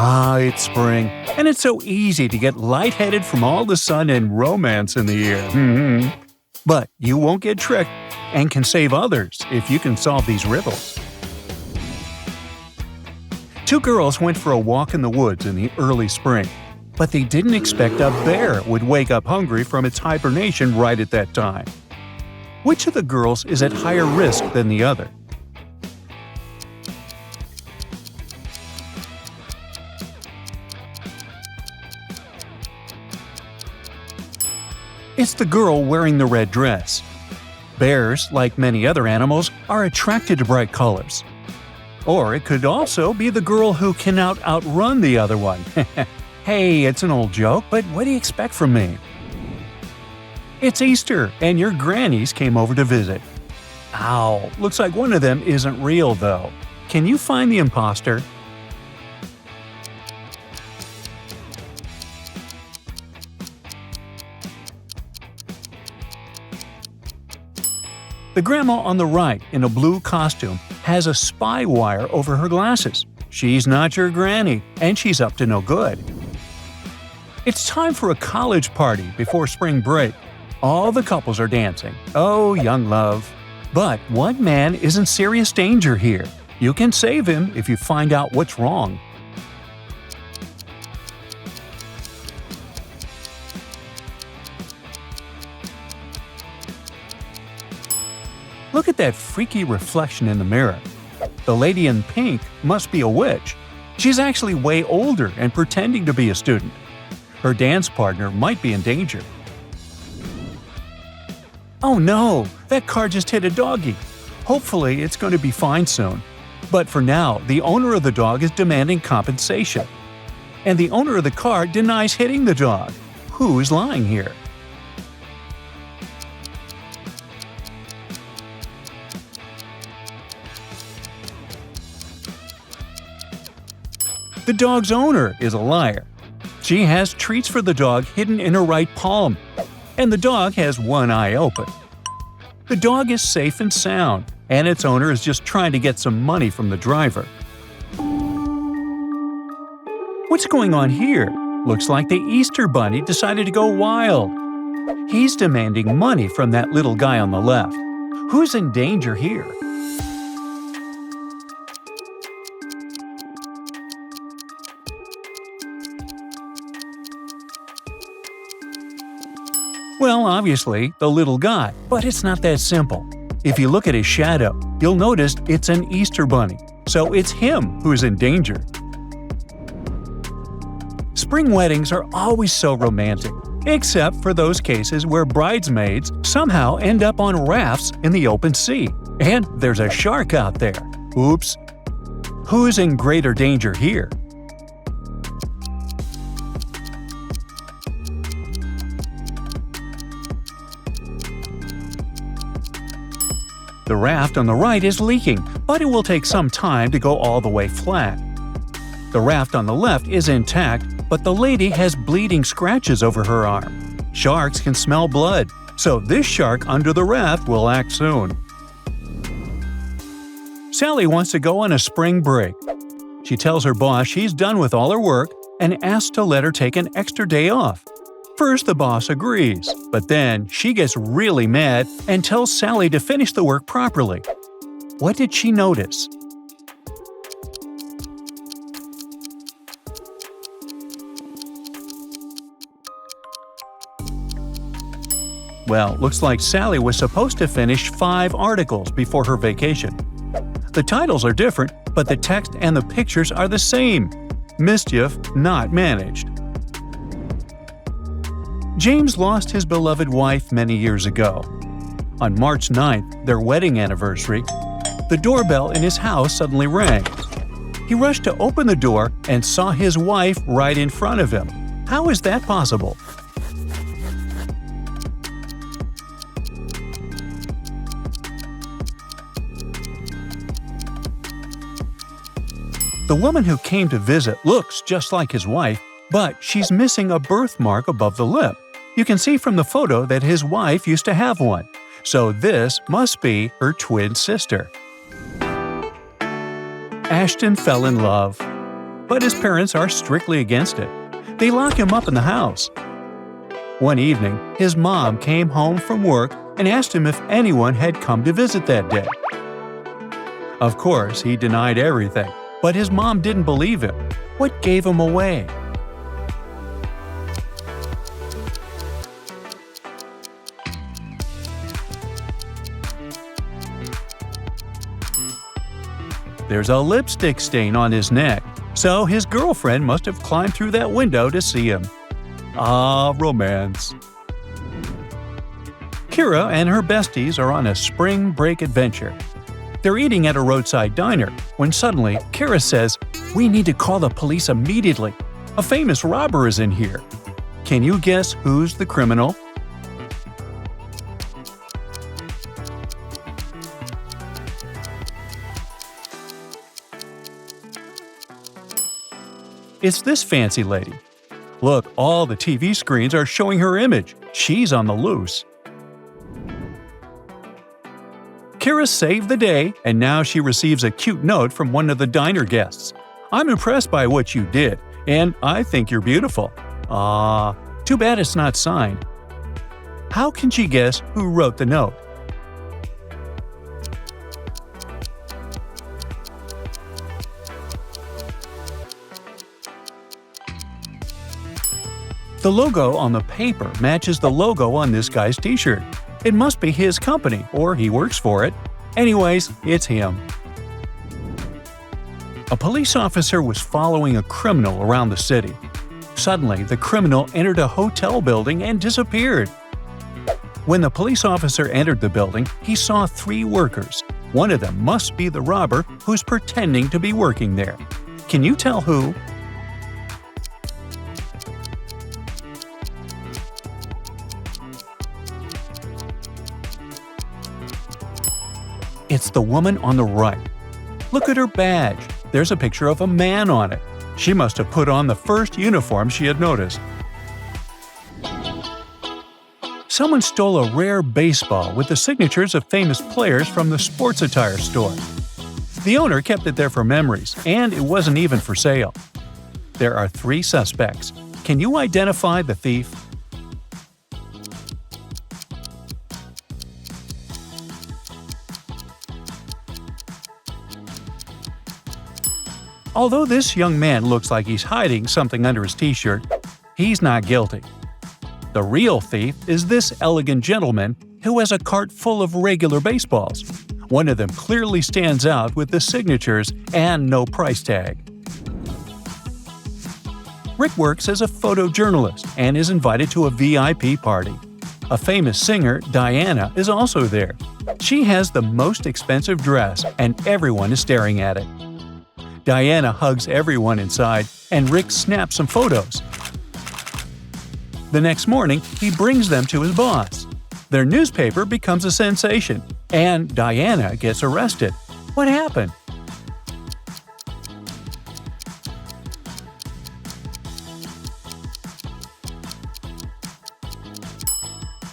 Ah, it's spring, and it's so easy to get lightheaded from all the sun and romance in the air. But you won't get tricked and can save others if you can solve these riddles. Two girls went for a walk in the woods in the early spring, but they didn't expect a bear would wake up hungry from its hibernation right at that time. Which of the girls is at higher risk than the other? It's the girl wearing the red dress. Bears, like many other animals, are attracted to bright colors. Or it could also be the girl who cannot outrun the other one. Hey, it's an old joke, but what do you expect from me? It's Easter, and your grannies came over to visit. Ow, looks like one of them isn't real, though. Can you find the imposter? The grandma on the right, in a blue costume, has a spy wire over her glasses. She's not your granny, and she's up to no good. It's time for a college party before spring break. All the couples are dancing. Oh, young love. But one man is in serious danger here. You can save him if you find out what's wrong. Look at that freaky reflection in the mirror. The lady in pink must be a witch. She's actually way older and pretending to be a student. Her dance partner might be in danger. Oh no! That car just hit a doggy. Hopefully it's going to be fine soon. But for now, the owner of the dog is demanding compensation. And the owner of the car denies hitting the dog. Who is lying here? The dog's owner is a liar. She has treats for the dog hidden in her right palm, and the dog has one eye open. The dog is safe and sound, and its owner is just trying to get some money from the driver. What's going on here? Looks like the Easter Bunny decided to go wild. He's demanding money from that little guy on the left. Who's in danger here? Well, obviously, the little guy, but it's not that simple. If you look at his shadow, you'll notice it's an Easter bunny, so it's him who's in danger. Spring weddings are always so romantic, except for those cases where bridesmaids somehow end up on rafts in the open sea, and there's a shark out there. Oops. Who's in greater danger here? The raft on the right is leaking, but it will take some time to go all the way flat. The raft on the left is intact, but the lady has bleeding scratches over her arm. Sharks can smell blood, so this shark under the raft will act soon. Sally wants to go on a spring break. She tells her boss she's done with all her work and asks to let her take an extra day off. First, the boss agrees, but then she gets really mad and tells Sally to finish the work properly. What did she notice? Well, looks like Sally was supposed to finish 5 articles before her vacation. The titles are different, but the text and the pictures are the same. Mischief not managed. James lost his beloved wife many years ago. On March 9th, their wedding anniversary, the doorbell in his house suddenly rang. He rushed to open the door and saw his wife right in front of him. How is that possible? The woman who came to visit looks just like his wife, but she's missing a birthmark above the lip. You can see from the photo that his wife used to have one, so this must be her twin sister. Ashton fell in love. but his parents are strictly against it. They lock him up in the house. One evening, his mom came home from work and asked him if anyone had come to visit that day. Of course, he denied everything, but his mom didn't believe him. What gave him away? There's a lipstick stain on his neck, so his girlfriend must have climbed through that window to see him. Ah, romance. Kira and her besties are on a spring break adventure. They're eating at a roadside diner when suddenly Kira says, "We need to call the police immediately. A famous robber is in here." Can you guess who's the criminal? It's this fancy lady. Look, all the TV screens are showing her image. She's on the loose. Kira saved the day, and now she receives a cute note from one of the diner guests. "I'm impressed by what you did, and I think you're beautiful." Ah, too bad it's not signed. How can she guess who wrote the note? The logo on the paper matches the logo on this guy's t-shirt. It must be his company, or he works for it. Anyways, it's him. A police officer was following a criminal around the city. Suddenly, the criminal entered a hotel building and disappeared. When the police officer entered the building, he saw 3 workers. One of them must be the robber who's pretending to be working there. Can you tell who? It's the woman on the right. Look at her badge. There's a picture of a man on it. She must have put on the first uniform she had noticed. Someone stole a rare baseball with the signatures of famous players from the sports attire store. The owner kept it there for memories, and it wasn't even for sale. There are 3 suspects. Can you identify the thief? Although this young man looks like he's hiding something under his t-shirt, he's not guilty. The real thief is this elegant gentleman who has a cart full of regular baseballs. One of them clearly stands out with the signatures and no price tag. Rick works as a photojournalist and is invited to a VIP party. A famous singer, Diana, is also there. She has the most expensive dress, and everyone is staring at it. Diana hugs everyone inside, and Rick snaps some photos. The next morning, he brings them to his boss. Their newspaper becomes a sensation, and Diana gets arrested. What happened?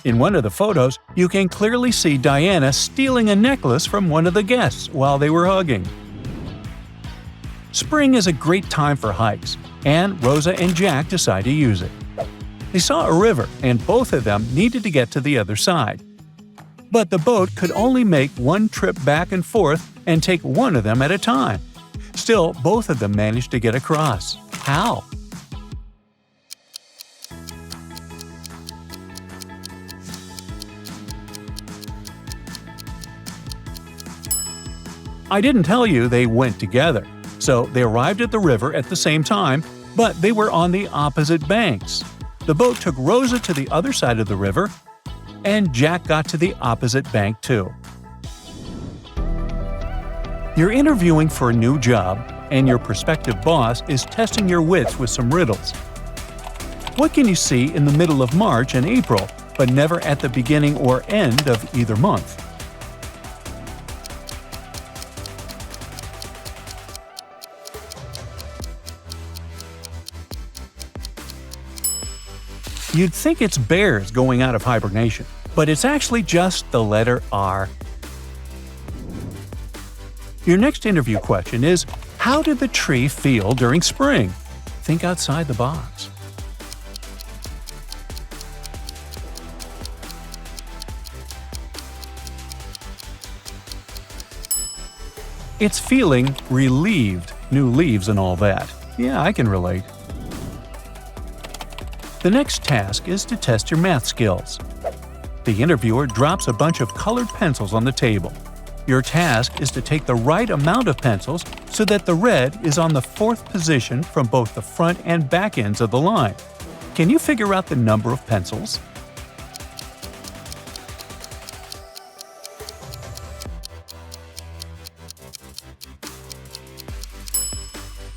In one of the photos, you can clearly see Diana stealing a necklace from one of the guests while they were hugging. Spring is a great time for hikes, and Rosa and Jack decide to use it. They saw a river, and both of them needed to get to the other side. But the boat could only make one trip back and forth and take one of them at a time. Still, both of them managed to get across. How? I didn't tell you they went together. So they arrived at the river at the same time, but they were on the opposite banks. The boat took Rosa to the other side of the river, and Jack got to the opposite bank too. You're interviewing for a new job, and your prospective boss is testing your wits with some riddles. What can you see in the middle of March and April, but never at the beginning or end of either month? You'd think it's bears going out of hibernation, but it's actually just the letter R. Your next interview question is, How did the tree feel during spring? Think outside the box. It's feeling relieved, new leaves and all that. Yeah, I can relate. The next task is to test your math skills. The interviewer drops a bunch of colored pencils on the table. Your task is to take the right amount of pencils so that the red is on the fourth position from both the front and back ends of the line. Can you figure out the number of pencils?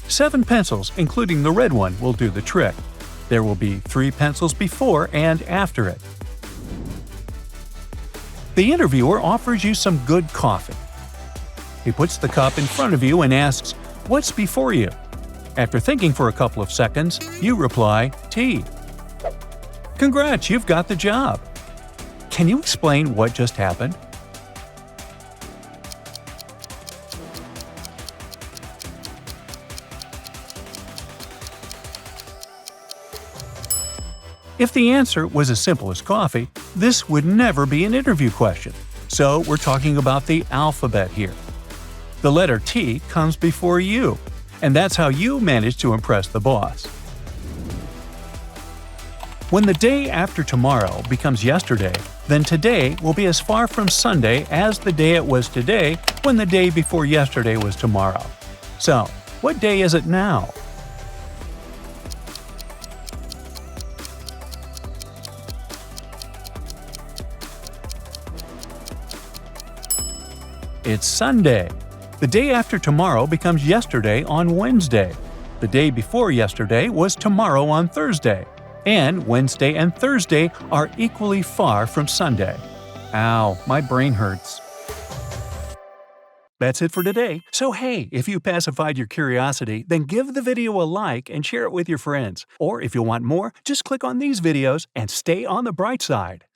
Seven pencils, including the red one, will do the trick. There will be 3 pencils before and after it. The interviewer offers you some good coffee. He puts the cup in front of you and asks, "What's before you?" After thinking for a couple of seconds, you reply, "Tea." Congrats, you've got the job. Can you explain what just happened? If the answer was as simple as coffee, this would never be an interview question. So we're talking about the alphabet here. The letter T comes before U, and that's how you manage to impress the boss. When the day after tomorrow becomes yesterday, then today will be as far from Sunday as the day it was today when the day before yesterday was tomorrow. So, what day is it now? It's Sunday. The day after tomorrow becomes yesterday on Wednesday. The day before yesterday was tomorrow on Thursday. And Wednesday and Thursday are equally far from Sunday. Ow, my brain hurts. That's it for today. So hey, if you pacified your curiosity, then give the video a like and share it with your friends. Or if you want more, just click on these videos and stay on the bright side.